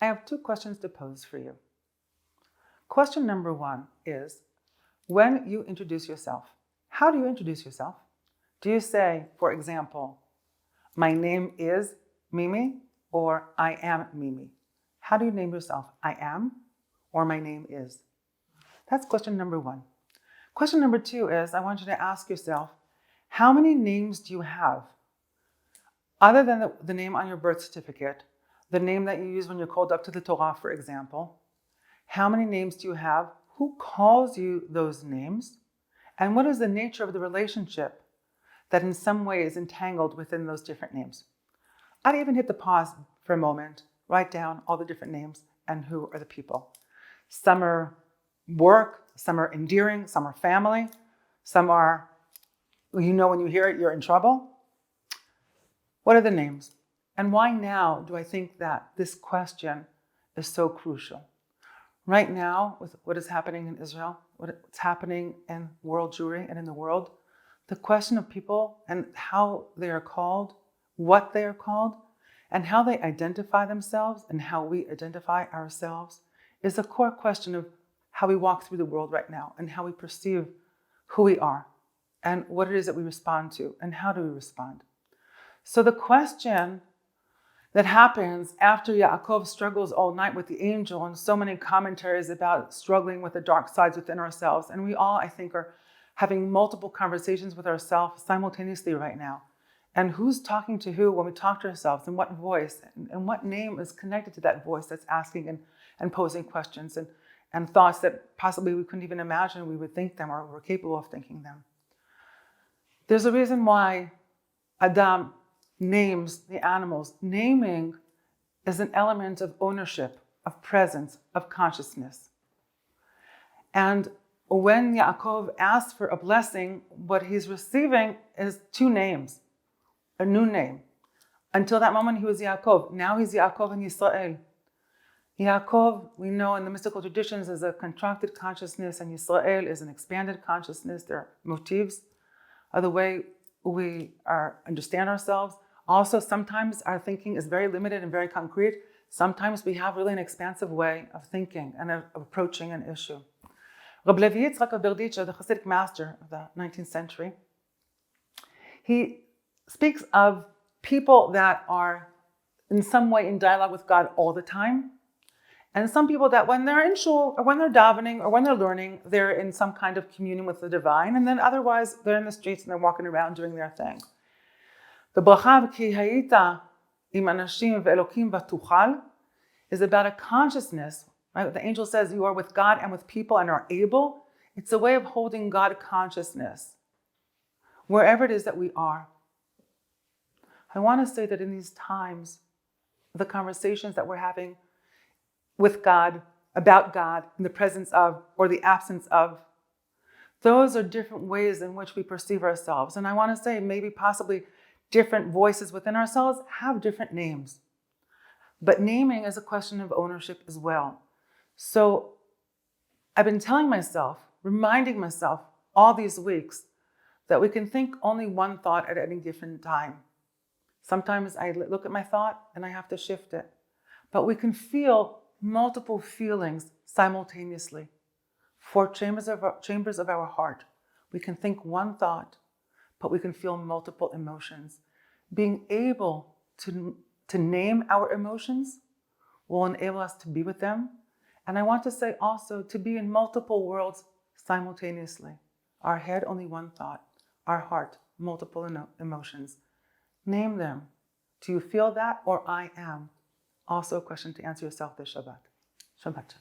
I have two questions to pose for you. Question number one is, when you introduce yourself, how do you introduce yourself? Do you say, for example, my name is Mimi, or I am Mimi? How do you name yourself? I am, or my name is? That's question number one. Question number two is, I want you to ask yourself, how many names do you have? Other than the name on your birth certificate, the name that you use when you're called up to the Torah, for example, how many names do you have? Who calls you those names? And what is the nature of the relationship that in some way is entangled within those different names? I'd even hit the pause for a moment, write down all the different names and who are the people. Some are work, some are endearing, some are family, some are, you know, when you hear it, you're in trouble. What are the names? And why now do I think that this question is so crucial? Right now, with what is happening in Israel, what's happening in world Jewry and in the world, the question of people and how they are called, what they are called, and how they identify themselves and how we identify ourselves is a core question of how we walk through the world right now and how we perceive who we are and what it is that we respond to and how do we respond. So the question that happens after Yaakov struggles all night with the angel, and so many commentaries about struggling with the dark sides within ourselves. And we all, I think, are having multiple conversations with ourselves simultaneously right now. And who's talking to who when we talk to ourselves, and what voice, and what name is connected to that voice that's asking and posing questions and thoughts that possibly we couldn't even imagine we would think them or we're capable of thinking them. There's a reason why Adam names the animals. Naming is an element of ownership, of presence, of consciousness. And when Yaakov asks for a blessing, what he's receiving is two names, a new name. Until that moment, he was Yaakov. Now he's Yaakov and Yisrael. Yaakov, we know in the mystical traditions, is a contracted consciousness, and Yisrael is an expanded consciousness. They're motifs of the way we understand ourselves. Also, sometimes our thinking is very limited and very concrete. Sometimes we have really an expansive way of thinking and of approaching an issue. Reb Levi Yitzchak of Berditcher, the Hasidic master of the 19th century, he speaks of people that are in some way in dialogue with God all the time, and some people that when they're in shul or when they're davening or when they're learning, they're in some kind of communion with the divine, and then otherwise they're in the streets and they're walking around doing their thing. The bracha ki hayita im anashim ve'elokim v'tuchal is about a consciousness. Right? The angel says you are with God and with people and are able. It's a way of holding God consciousness wherever it is that we are. I want to say that in these times, the conversations that we're having with God, about God, in the presence of or the absence of, those are different ways in which we perceive ourselves. And I want to say maybe possibly different voices within ourselves have different names. But naming is a question of ownership as well. So I've been telling myself, reminding myself all these weeks that we can think only one thought at any different time. Sometimes I look at my thought and I have to shift it. But we can feel multiple feelings simultaneously. 4 chambers of our heart. We can think one thought, but we can feel multiple emotions. Being able to name our emotions will enable us to be with them. And I want to say also to be in multiple worlds simultaneously. Our head, only one thought. Our heart, multiple emotions. Name them. Do you feel that, or I am? Also a question to answer yourself this Shabbat. Shabbat.